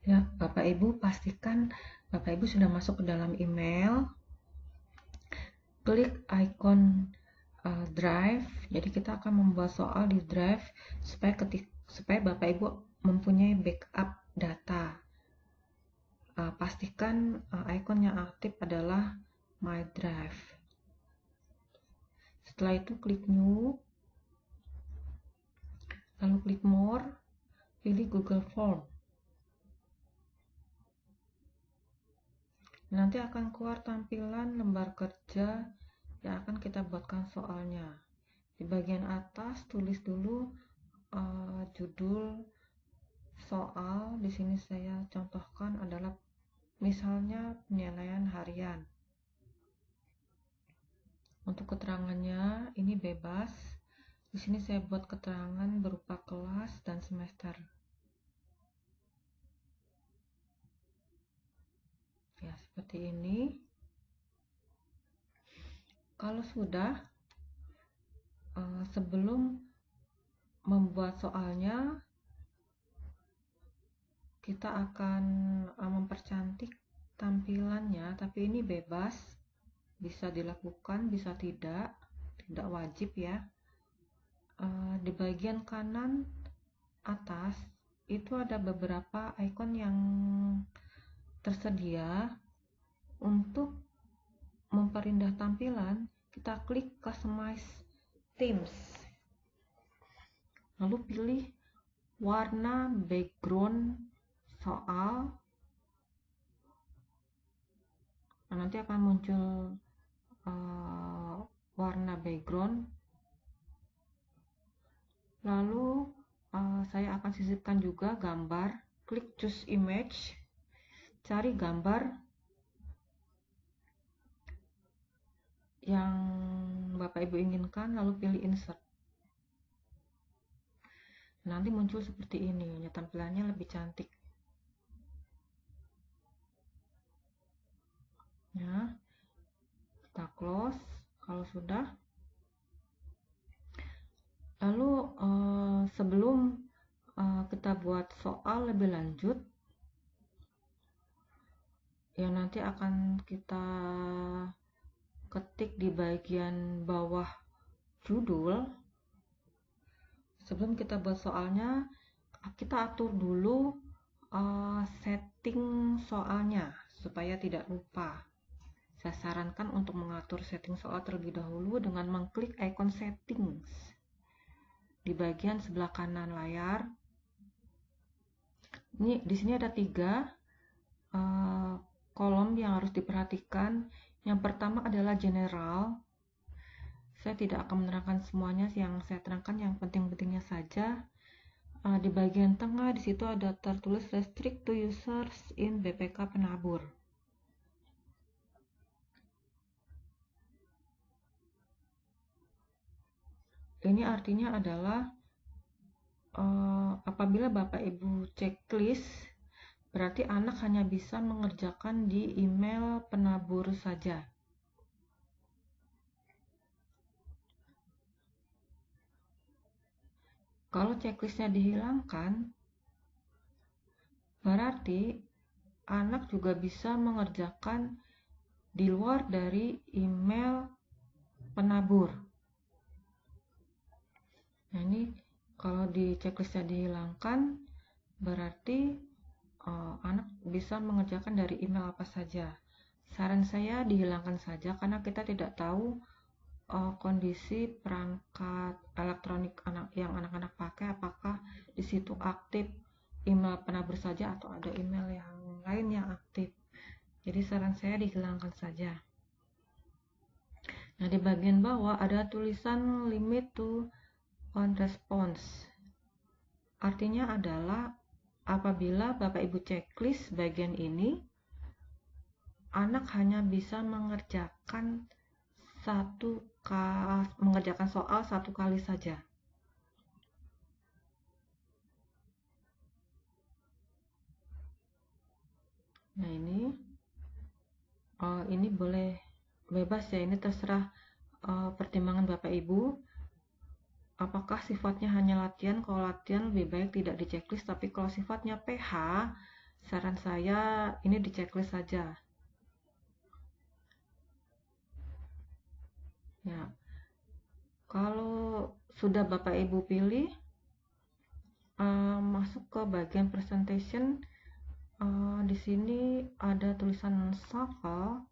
Ya, Bapak Ibu pastikan Bapak Ibu sudah masuk ke dalam email. Klik icon drive. Jadi kita akan membuat soal di drive supaya Bapak Ibu mempunyai backup data. Pastikan icon yang aktif adalah My Drive. Setelah itu klik New, lalu klik More, pilih Google Form. Nanti akan keluar tampilan lembar kerja yang akan kita buatkan soalnya. Di bagian atas tulis dulu judul soal. Di sini saya contohkan adalah misalnya penilaian harian. Untuk keterangannya ini bebas. Di sini saya buat keterangan berupa kelas dan semester. Ya, seperti ini. Kalau sudah, sebelum membuat soalnya, kita akan mempercantik tampilannya, tapi ini bebas, bisa dilakukan, bisa tidak wajib ya. Di bagian kanan atas itu ada beberapa icon yang tersedia. Untuk memperindah tampilan, kita klik Customize Themes, lalu pilih warna background soal. Nanti akan muncul warna background. Lalu saya akan sisipkan juga gambar. Klik Choose Image, cari gambar yang Bapak Ibu inginkan, lalu pilih Insert. Nanti muncul seperti ini, ya, tampilannya lebih cantik. Ya, kita close kalau sudah. Lalu sebelum kita buat soal lebih lanjut yang nanti akan kita ketik di bagian bawah judul, sebelum kita buat soalnya, kita atur dulu setting soalnya supaya tidak lupa. Saya sarankan untuk mengatur setting soal terlebih dahulu dengan mengklik icon settings di bagian sebelah kanan layar. Ini di sini ada 3 kolom yang harus diperhatikan. Yang pertama adalah general. Saya tidak akan menerangkan semuanya, yang saya terangkan yang penting-pentingnya saja. Di bagian tengah di situ ada tertulis restrict to users in BPK penabur. Ini artinya adalah apabila Bapak Ibu checklist, berarti anak hanya bisa mengerjakan di email penabur saja. Kalau checklistnya dihilangkan, berarti anak juga bisa mengerjakan di luar dari email penabur. Nah, ini kalau di checklistnya dihilangkan, berarti anak bisa mengerjakan dari email apa saja. Saran saya dihilangkan saja karena kita tidak tahu kondisi perangkat elektronik yang anak-anak pakai, apakah di situ aktif email penabur saja atau ada email yang lain yang aktif. Jadi saran saya dihilangkan saja. Nah, di bagian bawah ada tulisan limit to one response. Artinya adalah apabila Bapak Ibu checklist bagian ini, anak hanya bisa mengerjakan soal 1 kali saja. Nah, ini boleh bebas ya, ini terserah pertimbangan Bapak Ibu. apakah sifatnya hanya latihan. Kalau latihan lebih baik tidak di checklist, tapi kalau sifatnya PH, saran saya ini di checklist saja. Ya, kalau sudah Bapak Ibu pilih, masuk ke bagian presentation. Di sini ada tulisan shuffle.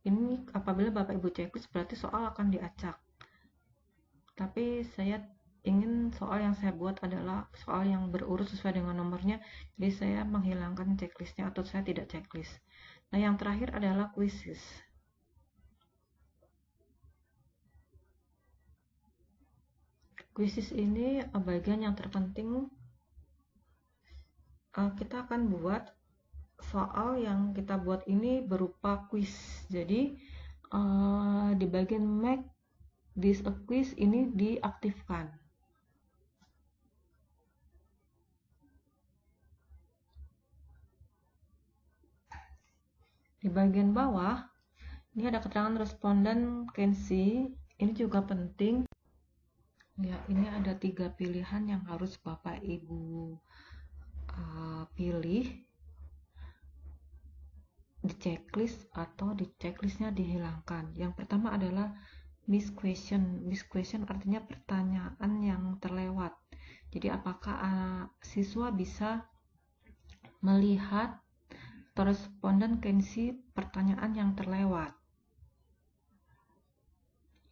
Ini apabila Bapak Ibu checklist berarti soal akan diacak. Tapi saya ingin soal yang saya buat adalah soal yang berurut sesuai dengan nomornya. Jadi saya menghilangkan checklistnya atau saya tidak checklist. Nah, yang terakhir adalah quizzes. Quizzes ini bagian yang terpenting. Kita akan buat soal yang kita buat ini berupa quiz. Jadi di bagian make this a quiz ini diaktifkan. Di bagian bawah ini ada keterangan responden can see. Ini juga penting. Ya, ini ada 3 pilihan yang harus Bapak Ibu pilih di checklist atau di checklistnya dihilangkan. Yang pertama adalah miss question. Miss question artinya pertanyaan yang terlewat. Jadi apakah siswa bisa melihat atau responden can see pertanyaan yang terlewat.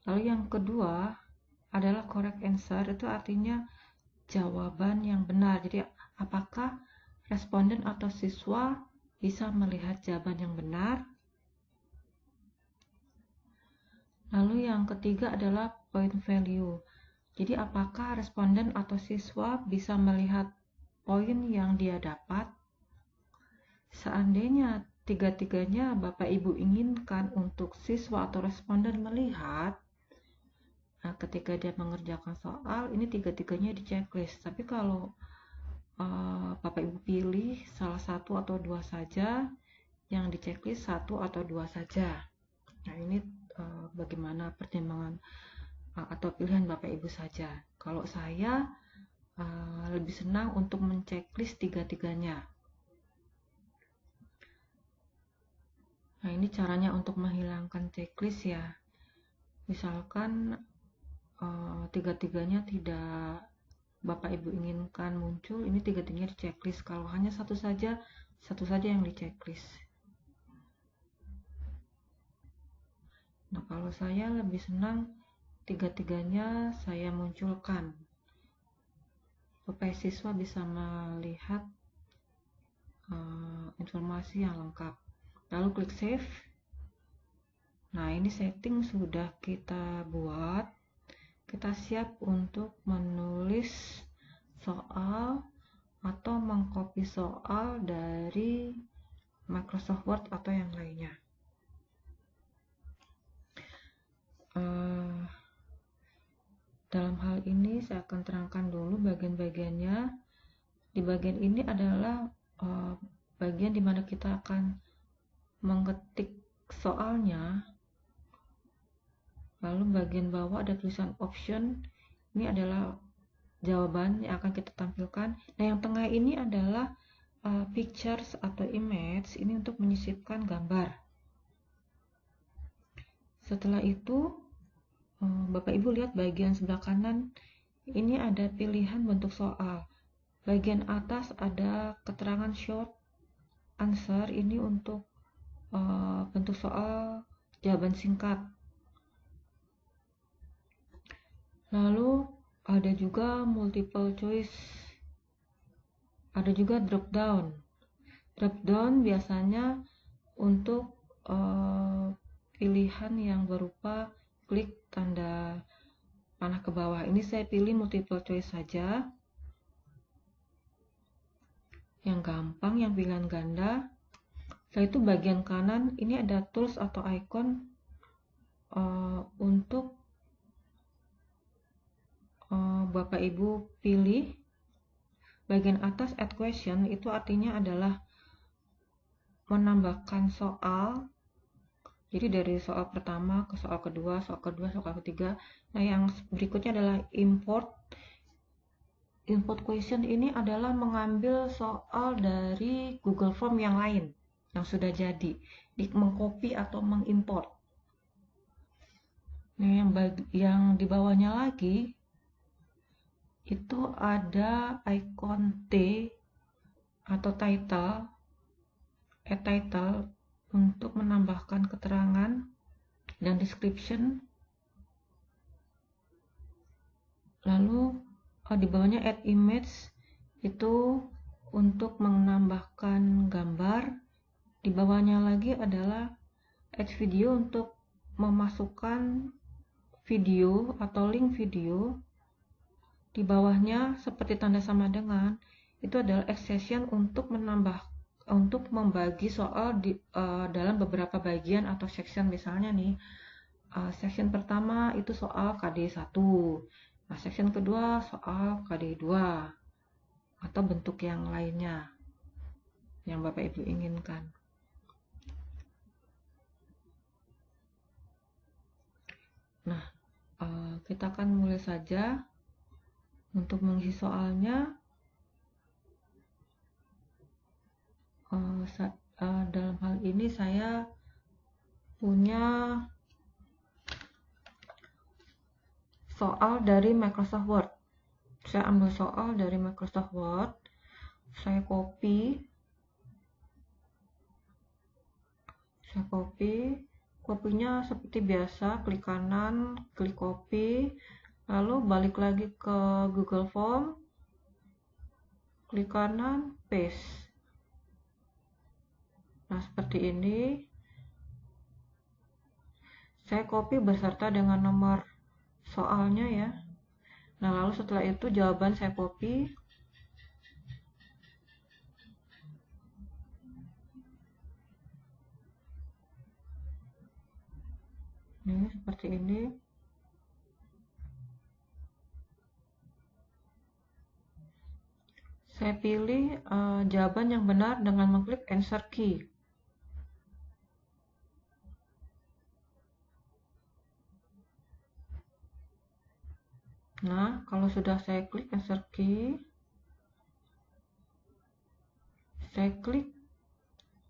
Lalu yang kedua adalah correct answer, itu artinya jawaban yang benar. Jadi apakah responden atau siswa bisa melihat jawaban yang benar. Lalu yang ketiga adalah point value. Jadi apakah responden atau siswa bisa melihat poin yang dia dapat. Seandainya tiga-tiganya Bapak Ibu inginkan untuk siswa atau responden melihat, nah ketika dia mengerjakan soal, ini tiga-tiganya di checklist. Tapi kalau Bapak Ibu pilih salah satu atau dua saja, yang di checklist satu atau dua saja. Nah ini bagaimana pertimbangan atau pilihan Bapak Ibu saja. Kalau saya lebih senang untuk menceklis tiga-tiganya. Nah ini caranya untuk menghilangkan checklist ya. Misalkan tiga-tiganya tidak Bapak Ibu inginkan muncul, ini tiga-tiganya di checklist. Kalau hanya satu saja yang di checklist. Nah kalau saya lebih senang tiga-tiganya saya munculkan supaya siswa bisa melihat informasi yang lengkap. Lalu klik save. Nah ini setting sudah kita buat. Kita siap untuk menulis soal atau mengcopy soal dari Microsoft Word atau yang lainnya. Dalam hal ini saya akan terangkan dulu bagian-bagiannya. Di bagian ini adalah bagian dimana kita akan mengetik soalnya. Lalu bagian bawah ada tulisan option. Ini adalah jawaban yang akan kita tampilkan. Nah yang tengah ini adalah pictures atau image. Ini untuk menyisipkan gambar. Setelah itu Bapak Ibu lihat bagian sebelah kanan. Ini ada pilihan bentuk soal. Bagian atas ada keterangan short answer. Ini untuk bentuk soal jawaban singkat. Lalu ada juga multiple choice. Ada juga drop down. Drop down biasanya untuk pilihan yang berupa klik tanda panah ke bawah. Ini saya pilih multiple choice saja. Yang gampang, yang pilihan ganda. Setelah itu bagian kanan ini ada tools atau icon untuk Bapak Ibu pilih. Bagian atas add question itu artinya adalah menambahkan soal. Jadi dari soal pertama ke soal kedua, soal ketiga. Nah, yang berikutnya adalah import. Import question ini adalah mengambil soal dari Google Form yang lain yang sudah jadi, mengcopy atau mengimport. Nah, yang di bawahnya lagi itu ada icon T atau title, title untuk menambahkan keterangan dan description. Lalu di bawahnya add image itu untuk menambahkan gambar. Di bawahnya lagi adalah add video untuk memasukkan video atau link video. Di bawahnya seperti tanda sama dengan itu adalah accession untuk membagi soal dalam beberapa bagian atau section. Misalnya nih, section pertama itu soal KD1, nah section kedua soal KD2, atau bentuk yang lainnya yang Bapak Ibu inginkan. Nah, kita akan mulai saja untuk mengisi soalnya. Dalam hal ini saya punya soal dari Microsoft Word. Saya ambil soal dari Microsoft Word, saya copy, kopinya seperti biasa, klik kanan, klik copy, lalu balik lagi ke Google Form, klik kanan, paste. Nah, seperti ini. Saya copy beserta dengan nomor soalnya ya. Nah, lalu setelah itu jawaban saya copy. Ini seperti ini. Saya pilih jawaban yang benar dengan mengklik answer key. Nah, kalau sudah saya klik answer key, saya klik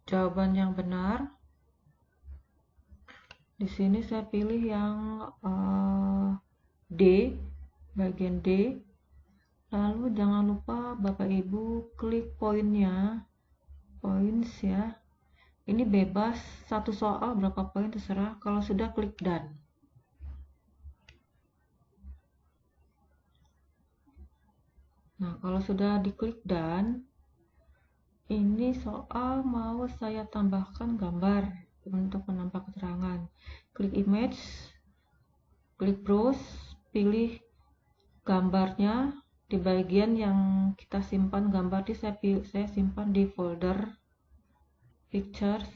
jawaban yang benar. Di sini saya pilih yang D, bagian D. Lalu jangan lupa Bapak Ibu klik poinnya, points ya. Ini bebas, satu soal berapa poin terserah. Kalau sudah klik done. Nah, kalau sudah diklik done, ini soal mau saya tambahkan gambar untuk menambah keterangan. Klik image, klik browse, pilih gambarnya di bagian yang kita simpan gambar di saya simpan di folder pictures.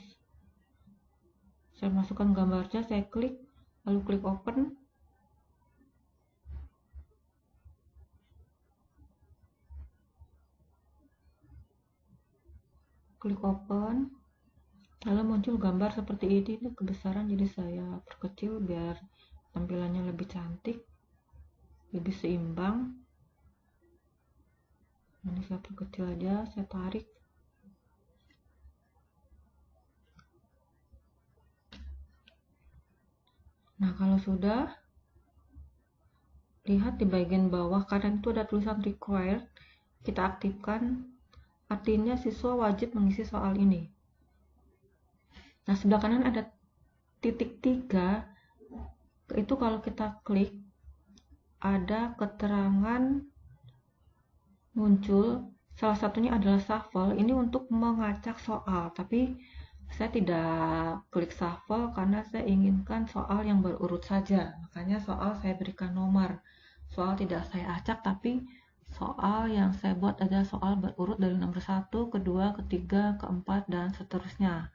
Saya masukkan gambarnya, saya klik, lalu klik open. Klik open, lalu muncul gambar seperti ini kebesaran, jadi saya perkecil biar tampilannya lebih cantik, lebih seimbang. Ini saya perkecil aja, saya tarik. Nah, kalau sudah, lihat di bagian bawah kanan itu ada tulisan required, kita aktifkan, artinya siswa wajib mengisi soal ini. Nah, sebelah kanan ada titik 3, itu kalau kita klik ada keterangan muncul, salah satunya adalah shuffle. Ini untuk mengacak soal, tapi saya tidak klik shuffle karena saya inginkan soal yang berurut saja, makanya soal saya berikan nomor. Soal tidak saya acak, tapi soal yang saya buat adalah soal berurut dari nomor 1, kedua, ketiga, keempat, dan seterusnya.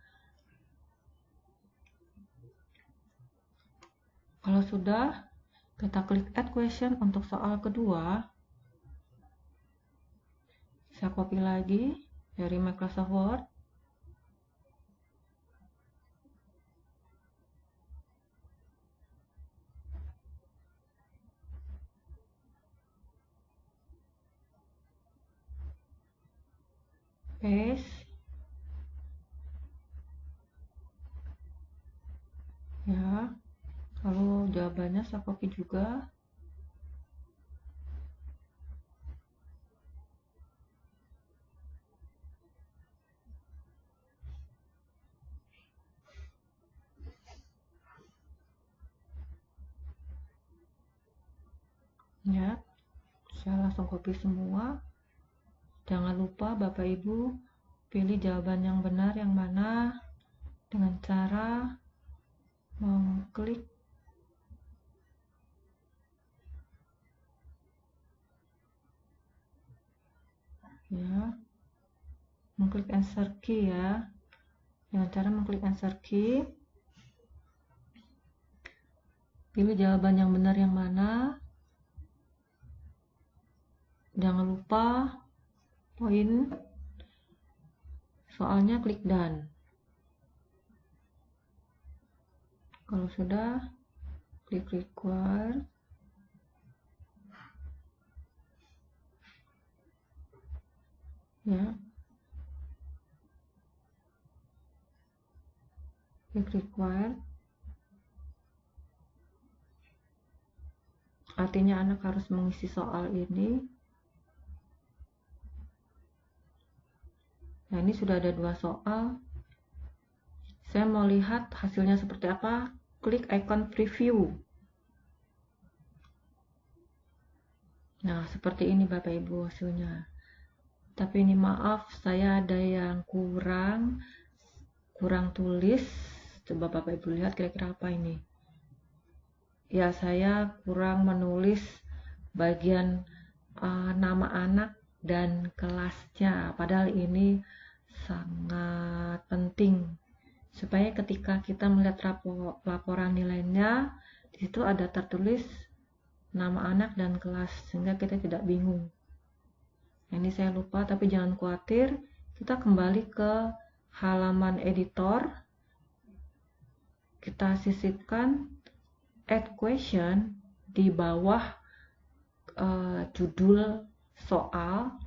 Kalau sudah, kita klik add question untuk soal kedua. Saya copy lagi dari Microsoft Word. paste ya, lalu jawabannya saya copy juga. Ya, saya langsung copy semua. Jangan lupa Bapak Ibu pilih jawaban yang benar yang mana dengan cara mengklik ya, mengklik answer key ya. Dengan cara mengklik answer key, pilih jawaban yang benar yang mana. Jangan lupa poin soalnya klik done. Kalau sudah, klik require. Ya. Klik require. Artinya anak harus mengisi soal ini. Nah, ini sudah ada 2 soal. Saya mau lihat hasilnya seperti apa. Klik icon preview. Nah, seperti ini Bapak Ibu hasilnya. Tapi ini maaf, saya ada yang kurang tulis. Coba Bapak Ibu lihat kira-kira apa ini. Ya, saya kurang menulis bagian nama anak dan kelasnya. Padahal ini sangat penting supaya ketika kita melihat laporan nilainya, di situ ada tertulis nama anak dan kelas sehingga kita tidak bingung. Nah, ini saya lupa, tapi jangan khawatir, kita kembali ke halaman editor, kita sisipkan add question di bawah judul soal.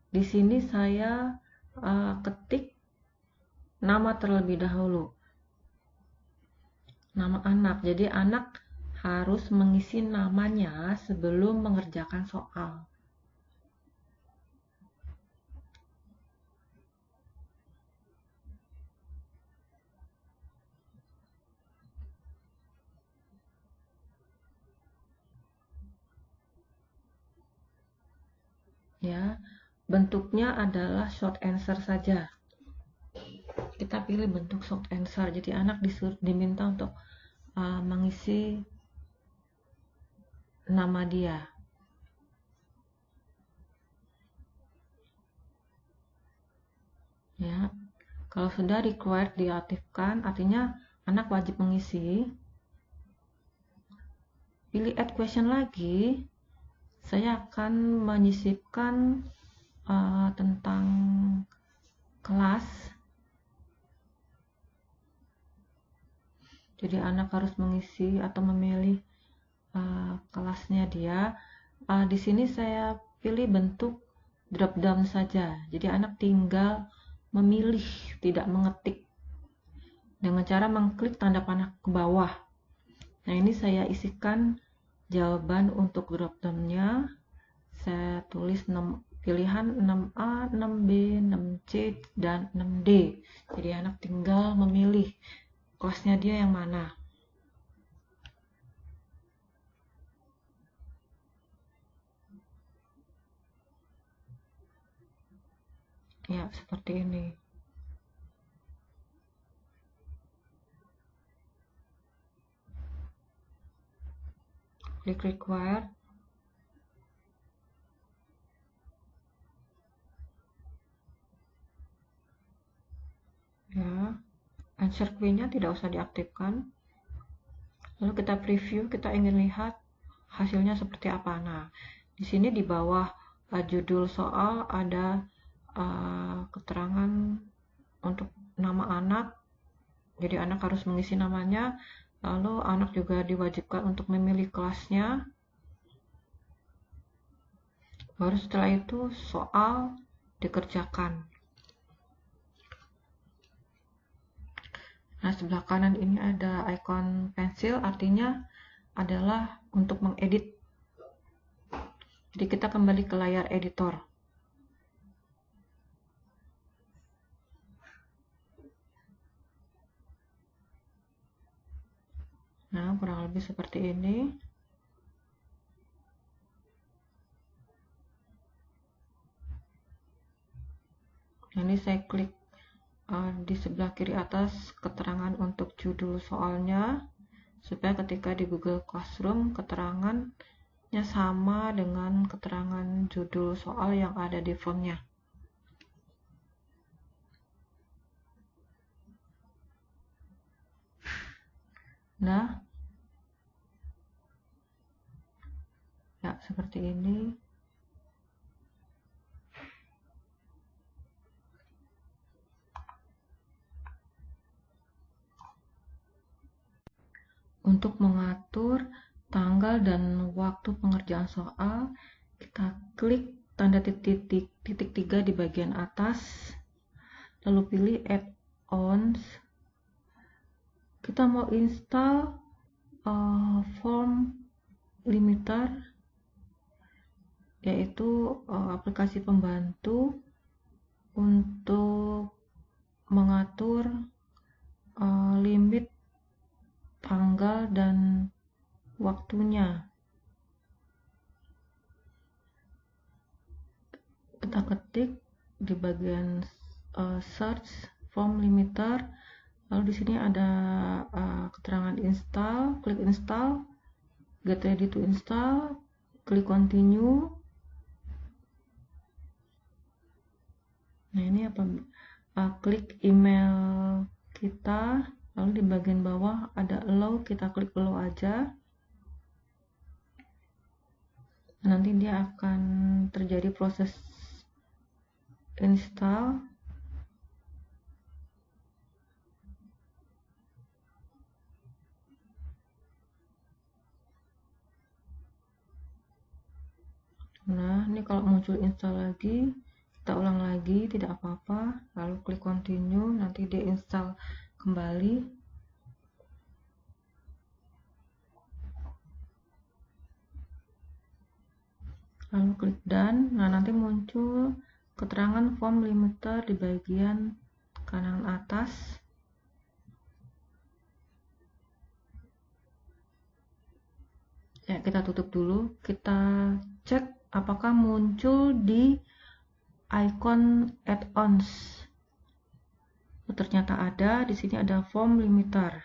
Di sini saya ketik nama terlebih dahulu, nama anak. Jadi anak harus mengisi namanya sebelum mengerjakan soal. Ya, bentuknya adalah short answer saja. Kita pilih bentuk short answer. Jadi anak diminta untuk mengisi nama dia. Ya, kalau sudah required diaktifkan, artinya anak wajib mengisi. Pilih add question lagi. Saya akan menyisipkan tentang kelas. Jadi anak harus mengisi atau memilih kelasnya dia. Di sini saya pilih bentuk drop down saja. Jadi anak tinggal memilih, tidak mengetik, dengan cara mengklik tanda panah ke bawah. Nah, ini saya isikan jawaban untuk drop down-nya. Saya tulis pilihan 6A, 6B, 6C, dan 6D. Jadi anak tinggal memilih kelasnya dia yang mana. Ya, seperti ini. Klik require. Ya, answer key-nya tidak usah diaktifkan. Lalu kita preview, kita ingin lihat hasilnya seperti apa. Nah, di sini di bawah judul soal ada keterangan untuk nama anak. Jadi anak harus mengisi namanya. Lalu anak juga diwajibkan untuk memilih kelasnya. baru setelah itu soal dikerjakan. Nah, sebelah kanan ini ada icon pensil, artinya adalah untuk mengedit. Jadi kita kembali ke layar editor. Nah, kurang lebih seperti ini. Ini saya klik di sebelah kiri atas keterangan untuk judul soalnya, supaya ketika di Google Classroom keterangannya sama dengan keterangan judul soal yang ada di formnya. Nah, ya seperti ini. Untuk mengatur tanggal dan waktu pengerjaan soal, kita klik tanda titik 3 di bagian atas, lalu pilih add-ons. Kita mau install form limiter, yaitu aplikasi pembantu untuk mengatur limit tanggal dan waktunya. Kita ketik di bagian search form limiter, lalu di sini ada keterangan install, klik install, get ready to install, klik continue. Nah, ini apa? Klik email kita, lalu di bagian bawah ada allow, kita klik allow aja. Nanti dia akan terjadi proses install. Nah, ini kalau muncul install lagi, kita ulang lagi, tidak apa-apa, lalu klik continue, nanti dia install kembali. Lalu klik done. Nah, nanti muncul keterangan form limiter di bagian kanan atas. Ya, kita tutup dulu, kita cek apakah muncul di icon add-ons. Ternyata ada, di sini ada form limiter.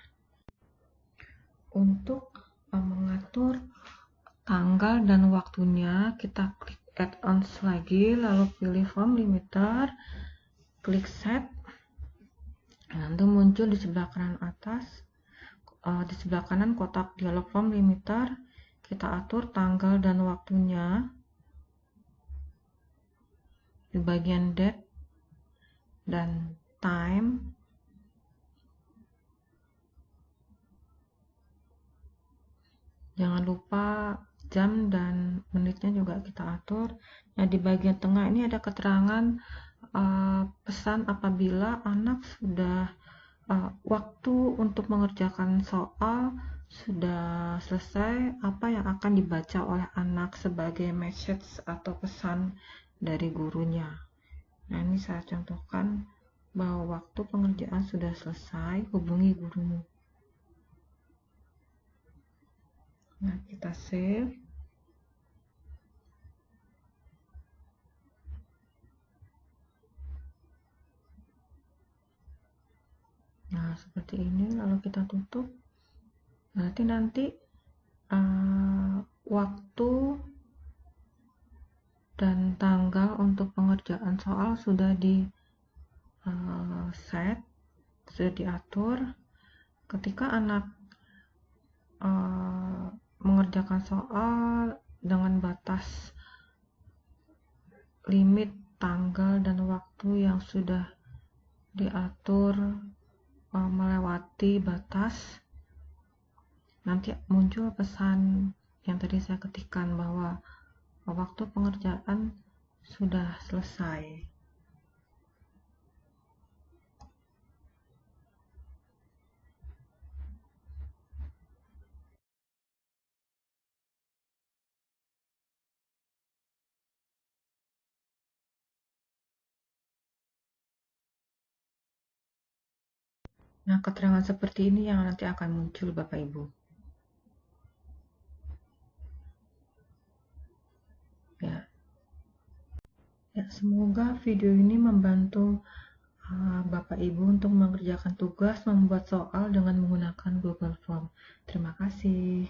Untuk mengatur tanggal dan waktunya, kita klik add-ons lagi, lalu pilih form limiter, klik set. Nanti muncul di sebelah kanan atas, di sebelah kanan kotak dialog form limiter, kita atur tanggal dan waktunya di bagian date dan time. Jangan lupa jam dan menitnya juga kita atur. Nah, di bagian tengah ini ada keterangan pesan apabila anak sudah waktu untuk mengerjakan soal sudah selesai, apa yang akan dibaca oleh anak sebagai message atau pesan dari gurunya. Nah, ini saya contohkan bahwa waktu pengerjaan sudah selesai, hubungi gurumu. Nah, kita save. Nah, seperti ini, lalu kita tutup. Berarti nanti waktu dan tanggal untuk pengerjaan soal sudah di set, sudah diatur. Ketika anak mengerjakan soal dengan batas limit tanggal dan waktu yang sudah diatur melewati batas, nanti muncul pesan yang tadi saya ketikkan bahwa waktu pengerjaan sudah selesai. Nah, keterangan seperti ini yang nanti akan muncul Bapak Ibu. Ya, semoga video ini membantu Bapak Ibu untuk mengerjakan tugas membuat soal dengan menggunakan Google Form. Terima kasih.